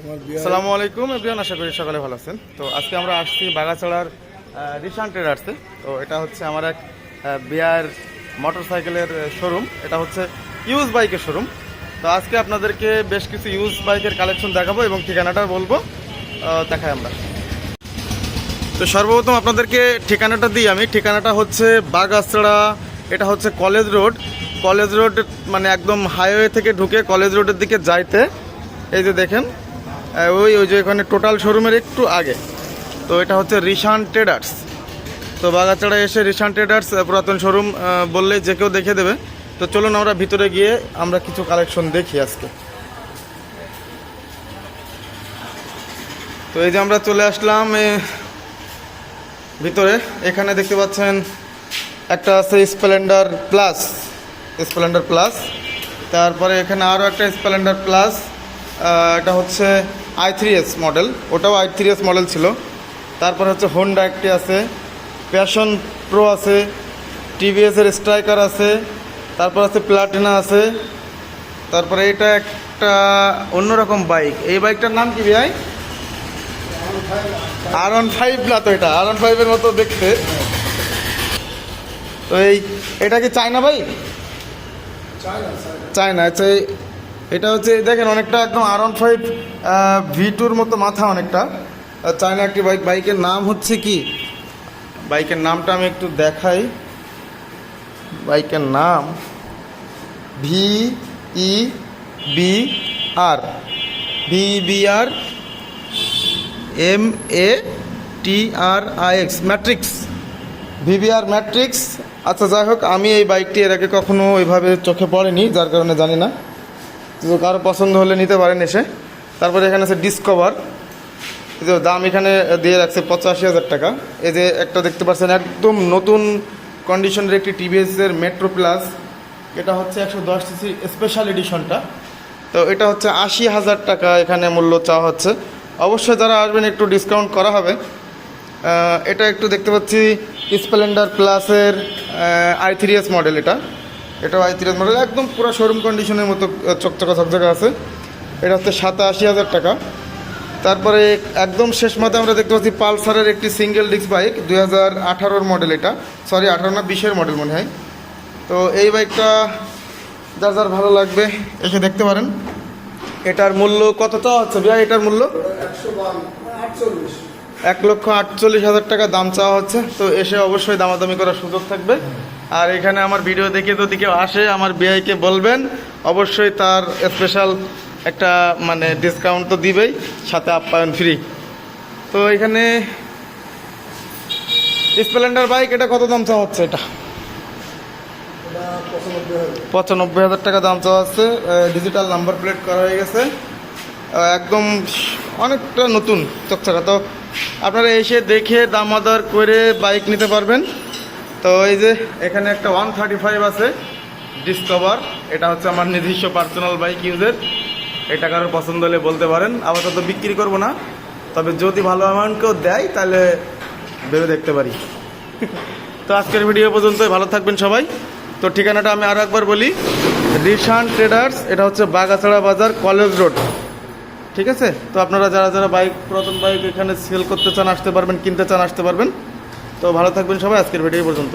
আসসালামু আলাইকুম এভরিওয়ান, আশা করি সকালে ভালো আছেন। তো আজকে আমরা আসছি বাগাছড়ার রিশান ট্রেডার্সে। তো এটা হচ্ছে আমার এক বিআর মোটরসাইকেলের শোরুম। এটা হচ্ছে ইউজ বাইকের শোরুম। তো আজকে আপনাদেরকে বেশ কিছু ইউজ বাইকের কালেকশন দেখাবো এবং ঠিকানাটা বলবো, দেখাই আমরা। তো সর্বপ্রথম আপনাদেরকে ঠিকানাটা দিই আমি। ঠিকানাটা হচ্ছে বাগাছড়া, এটা হচ্ছে কলেজ রোড মানে একদম হাইওয়ে থেকে ঢুকে কলেজ রোডের দিকে যাইতে এই যে দেখেন ওই যে এখানে টোটাল শোরুমের একটু আগে। তো এটা হচ্ছে রিশান ট্রেডার্স। তো বাগাছড়া এসে রিশান ট্রেডার্স পুরাতন শোরুম বললেই যে কেউ দেখে দেবে। তো চলুন আমরা ভিতরে গিয়ে আমরা কিছু কালেকশন দেখি আজকে। তো এই যে আমরা চলে আসলাম ভিতরে। এখানে দেখতে পাচ্ছেন একটা আছে স্প্লেন্ডার প্লাস, তারপরে এখানে আরও একটা স্প্লেন্ডার প্লাস, এটা হচ্ছে i3s মডেল, ওটাও i3s মডেল ছিল। তারপর হচ্ছে হোন্ডা একটি আছে, প্যাশন প্রো আছে, টিভিএসের স্ট্রাইকার আছে, তারপর আছে প্লাটিনা আছে। তারপরে এটা একটা অন্যরকম বাইক, এই বাইকটার নাম কি ভাই? R15 না তো, এটা R15 এর মতো দেখতে। তো এটা কি চায়না বাইক? চায়না। আচ্ছা, এটা হচ্ছে দেখেন অনেকটা একদম R15 V2-র মতো মাথা, অনেকটা চায়না একটি বাইক। বাইকের নাম হচ্ছে কি, বাইকের নামটা আমি একটু দেখাই। বাইকের নাম VEBR MATRIX matrix, VBR matrix. আচ্ছা যাই হোক, আমি এই বাইকটি এর আগে কখনো ওইভাবে চোখে পড়েনি, যার কারণে জানি না। তো কারো পছন্দ হলে নিতে পারেন এসে। তারপরে এখানে আছে ডিসকভার, দাম এখানে দিয়ে রাখছে 85,000 টাকা। এই যে একটা দেখতে পাচ্ছেন একদম নতুন কন্ডিশনের একটি টিভিএসের মেট্রো প্লাস, এটা হচ্ছে 110 সিসি স্পেশাল এডিশনটা। তো এটা হচ্ছে 80,000 টাকা এখানে মূল্য চাওয়া হচ্ছে। অবশ্যই যারা আসবেন একটু ডিসকাউন্ট করা হবে। এটা একটু দেখতে পাচ্ছি স্প্লেন্ডার প্লাসের i3s মডেল, এটাও i3s মডেল, একদম পুরো শোরুম কন্ডিশনের মতো চকচকা আছে। এটা হচ্ছে 87,000 টাকা। তারপরে একদম শেষ মাথায় আমরা দেখতে পাচ্ছি পালসারের একটি সিঙ্গেল ডিস্ক বাইক, 2018-র মডেল, এটা 18 না 20-এর মডেল মনে হয়। তো এই বাইকটা যার ভালো লাগবে এসে দেখতে পারেন। এটার মূল্য কত চাওয়া হচ্ছে ভাই? এটার মূল্য 1,48,000 টাকা দাম চাওয়া হচ্ছে। তো এসে অবশ্যই দামাদামি করার সুযোগ থাকবে। আর এখানে আমার ভিডিও দেখে যদি কেউ আসে, আমার বিআইকে বলবেন, অবশ্যই তার স্পেশাল একটা মানে ডিসকাউন্ট তো দিবেই, সাথে আপ্যায়ন ফ্রি। তো এখানে স্প্লেন্ডার বাইক, এটা কত দাম চাওয়া হচ্ছে? এটা 95,000 টাকা দাম চাওয়া হচ্ছে। ডিজিটাল নাম্বার প্লেট করা হয়ে গেছে, একদম অনেকটা নতুন চকচকা। তো আপনারা এসে দেখে দামাদার করে বাইক নিতে পারবেন। তো এই যে এখানে একটা 135 আছে ডিসকভার, এটা হচ্ছে আমার নিজস্ব পার্সোনাল বাইক ইউজের। এটা কারোর পছন্দ হলে বলতে পারেন। আপাতত বিক্রি করব না, তবে যদি ভালো অ্যামাউন্ট কেউ দেয় তাহলে ভেবে দেখতে পারি। তো আজকের ভিডিও পর্যন্তই, ভালো থাকবেন সবাই। তো ঠিকানাটা আমি আরও একবার বলি, রিশান ট্রেডার্স, এটা হচ্ছে বাগাছড়া বাজার, কলেজ রোড, ঠিক আছে? তো আপনারা যারা বাইক, পুরাতন বাইক এখানে সেল করতে চান আসতে পারবেন, কিনতে চান আসতে পারবেন। তো ভালো থাকবেন সবাই, আজকের ভিডিও পর্যন্ত।